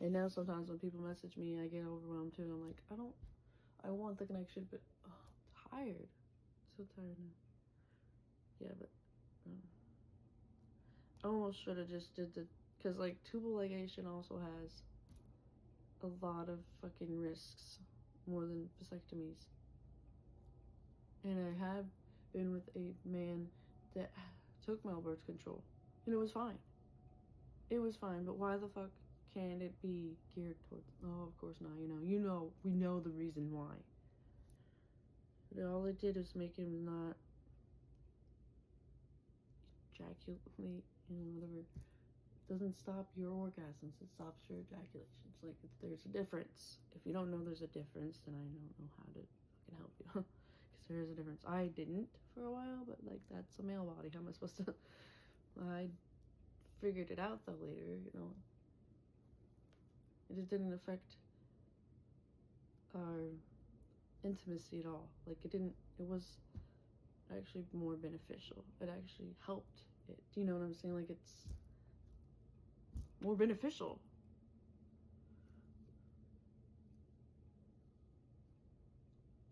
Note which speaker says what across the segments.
Speaker 1: And now sometimes when people message me, I get overwhelmed too. I'm like, I want the connection, but I'm tired. So tired now. Yeah, but I almost should have just did the, because like tubal ligation also has a lot of fucking risks, more than vasectomies. And I have been with a man that took male birth control, and it was fine. It was fine, but why the fuck can't it be geared towards? Oh, of course not. We know the reason why. But all it did was make him not ejaculate, whatever. It doesn't stop your orgasms, it stops your ejaculations. Like, there's a difference. If you don't know there's a difference, then I don't know how to fucking help you. Because there is a difference. I didn't for a while, but like, that's a male body. How am I supposed to? I figured it out though later, It just didn't affect our intimacy at all. Like, it was actually more beneficial. It actually helped it. Do you know what I'm saying? Like, it's more beneficial.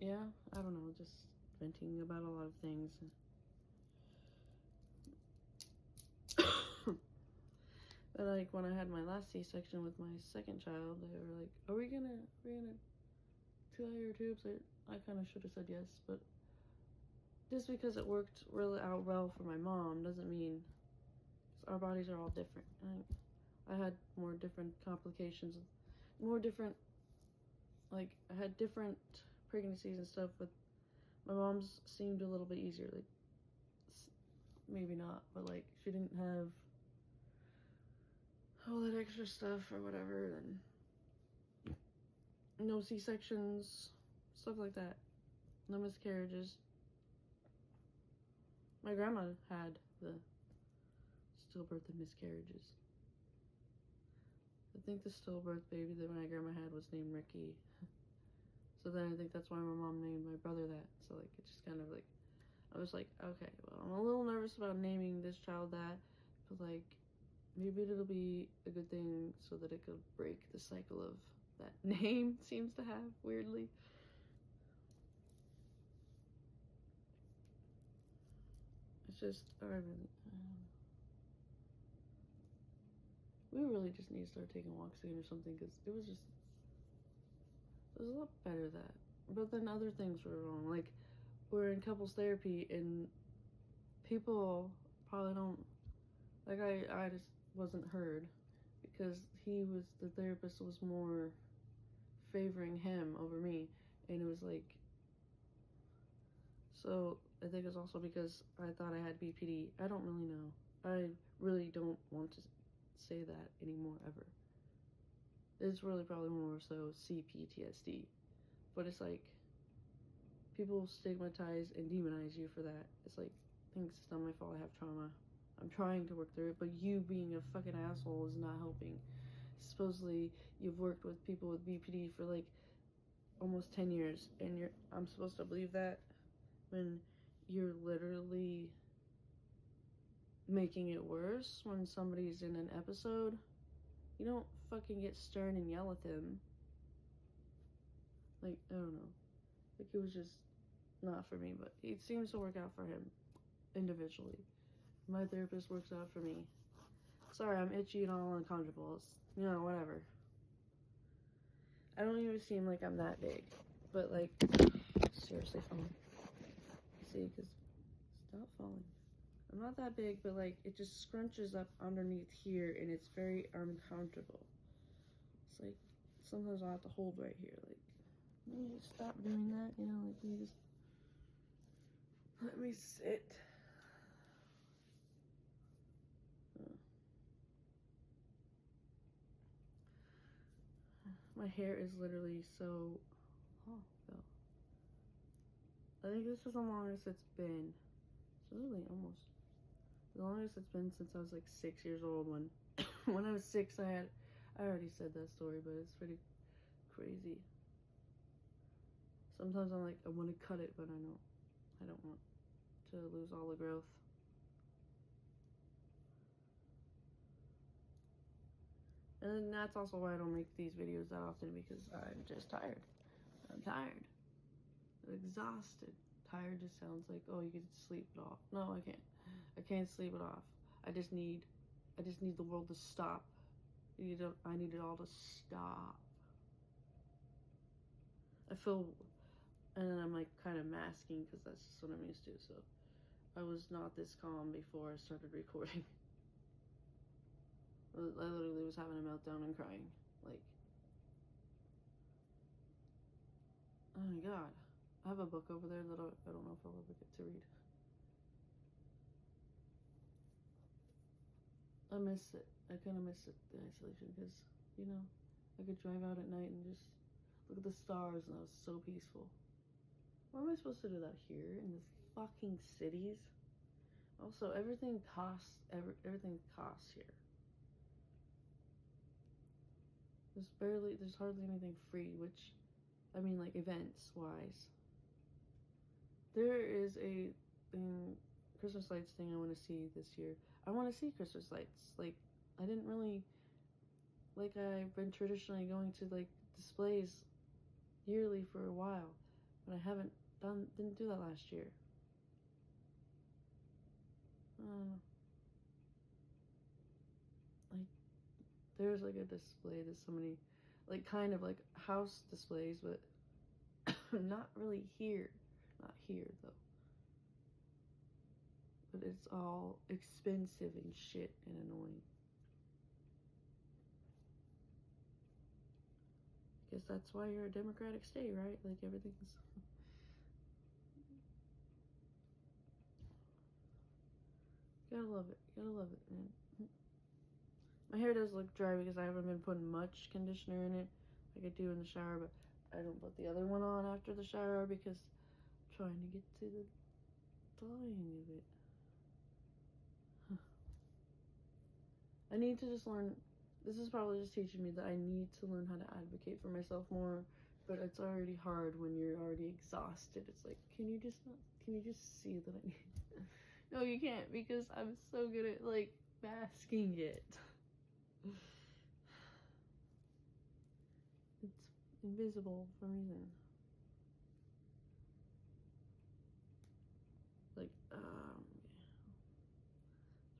Speaker 1: Yeah, I don't know, just venting about a lot of things. But like, when I had my last C-section with my second child, they were like, are we gonna tie your tubes? I kind of should have said yes, but just because it worked really out well for my mom doesn't mean, our bodies are all different. I had more different complications, more different, like, I had different pregnancies and stuff, but my mom's seemed a little bit easier. Like, maybe not, but like, she didn't have all that extra stuff or whatever, and no C-sections, stuff like that, no miscarriages. My grandma had the stillbirth and miscarriages. I think the stillbirth baby that my grandma had was named Ricky. So then I think that's why my mom named my brother that. So like, it just kind of like, I was like, okay, well, I'm a little nervous about naming this child that, but like, maybe it'll be a good thing so that it could break the cycle of that name seems to have, weirdly. It's just, we really just need to start taking walks again or something, because it was a lot better that. But then other things were wrong. Like, we're in couples therapy, and people probably don't, like, I just wasn't heard, because the therapist was more favoring him over me, and it was like, so I think it's also because I thought I had BPD. I don't really know. I really don't want to say that anymore, ever. It's really probably more so CPTSD. But it's like, people stigmatize and demonize you for that. It's like, thanks, it's not my fault I have trauma. I'm trying to work through it, but you being a fucking asshole is not helping. Supposedly, you've worked with people with BPD for like almost 10 years, and I'm supposed to believe that when you're literally making it worse when somebody's in an episode. You don't fucking get stern and yell at them. Like, I don't know. Like, it was just not for me, but it seems to work out for him individually. My therapist works out for me. Sorry, I'm itchy and all uncomfortable. It's, whatever. I don't even seem like I'm that big, but like, seriously, falling. See, because, stop falling. I'm not that big, but like, it just scrunches up underneath here, and it's very uncomfortable. It's like, sometimes I'll have to hold right here. Like, can you just stop doing that? Like, can you just let me sit? My hair is literally so, though. I think this is the longest it's been. It's really almost the longest it's been since I was like 6 years old. When I was 6, I already said that story, but it's pretty crazy. Sometimes I'm like, I want to cut it, but I don't want to lose all the growth. And then that's also why I don't make these videos that often, because I'm just tired. I'm tired. I'm exhausted. Tired just sounds like, oh, you can sleep it off. No, I can't. I can't sleep it off. I just need the world to stop. I need it all to stop. I feel, and then I'm like kind of masking because that's just what I'm used to. So I was not this calm before I started recording. I literally was having a meltdown and crying. Like, oh my god. I have a book over there that I don't know if I'll ever get to read. I miss it. I kind of miss it, the isolation, because, you know, I could drive out at night and just look at the stars, and that was so peaceful. Why am I supposed to do that here in this fucking cities? Also, everything costs. Everything costs here. There's hardly anything free, which, I mean, like, events-wise. There is a Christmas lights thing I want to see this year. I want to see Christmas lights. Like, I didn't really, like, I've been traditionally going to, like, displays yearly for a while, but I didn't do that last year. Like, there's like a display, there's so many, like, kind of like house displays, but not really here. Not here though. But it's all expensive and shit and annoying. Guess that's why you're a democratic state, right? Like, everything's gotta love it, man. My hair does look dry because I haven't been putting much conditioner in it like I do in the shower, but I don't put the other one on after the shower because I'm trying to get to the dyeing of it. I need to just learn. This is probably just teaching me that I need to learn how to advocate for myself more, but it's already hard when you're already exhausted. It's like, can you just see that I need? No, you can't, because I'm so good at, like, masking it. It's invisible for a reason. Like, the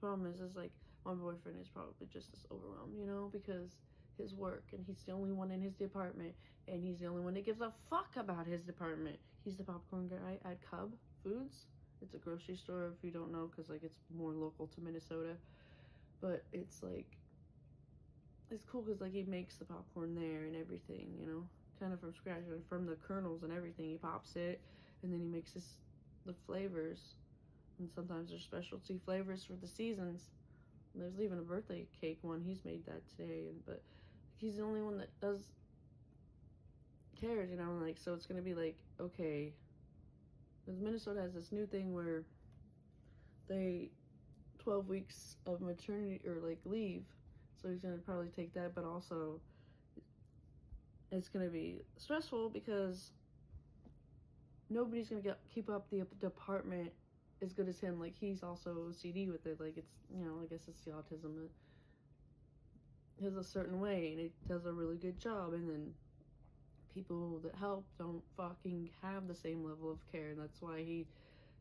Speaker 1: problem is like, my boyfriend is probably just as overwhelmed, you know, because his work, and he's the only one in his department, and he's the only one that gives a fuck about his department. He's the popcorn guy at Cub Foods. It's a grocery store, if you don't know, because, like, it's more local to Minnesota. But it's, like, it's cool because, like, he makes the popcorn there and everything, you know, kind of from scratch, and from the kernels and everything. He pops it, and then he makes the flavors, and sometimes there's specialty flavors for the seasons. And there's even a birthday cake one. He's made that today, but he's the only one that cares, you know, like, so it's gonna be like, okay, because Minnesota has this new thing where 12 weeks of maternity, or, like, leave, so he's gonna probably take that, but also it's gonna be stressful because nobody's gonna keep up the department as good as him. Like, he's also OCD with it. Like, it's, you know, I guess it's the autism. It has a certain way, and it does a really good job, and then people that help don't fucking have the same level of care, and that's why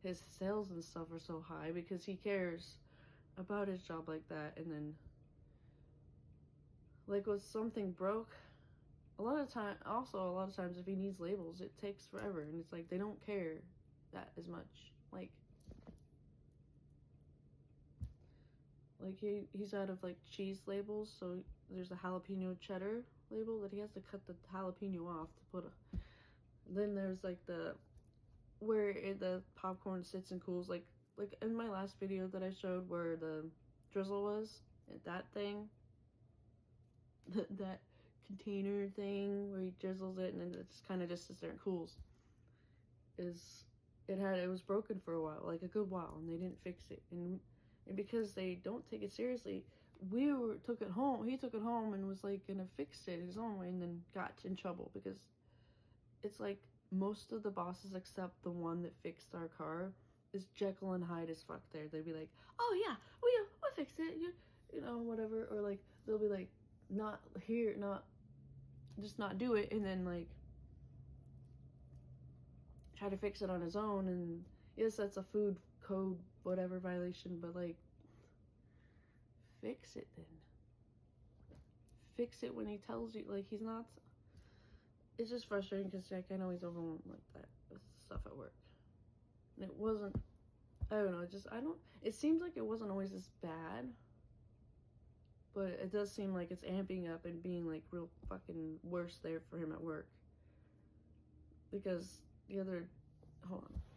Speaker 1: his sales and stuff are so high, because he cares about his job like that. And then, like, with something broke, a lot of times if he needs labels, it takes forever, and it's like they don't care that as much. Like he's out of, like, cheese labels, so there's a jalapeno cheddar label that he has to cut the jalapeno off to put then there's, like, where the popcorn sits and cools, like in my last video that I showed where the drizzle was, that thing, that container thing where he drizzles it and then it's kind of just sits there and cools, it was broken for a while, like a good while, and they didn't fix it, and because they don't take it seriously, he took it home and was, like, gonna fix it his own way, and then got in trouble because it's like most of the bosses except the one that fixed our car is Jekyll and Hyde as fuck there. They'd be like, oh yeah, we'll fix it, you know, whatever, or, like, they'll be like, not hear, not just not do it, and then like try to fix it on his own. And yes, that's a food code whatever violation, but like fix it then. Fix it when he tells you. Like, he's not. It's just frustrating because like I know he's overwhelmed like that with stuff at work, and it wasn't. I don't know. It seems like it wasn't always this bad, but it does seem like it's amping up and being like real fucking worse there for him at work. Because hold on.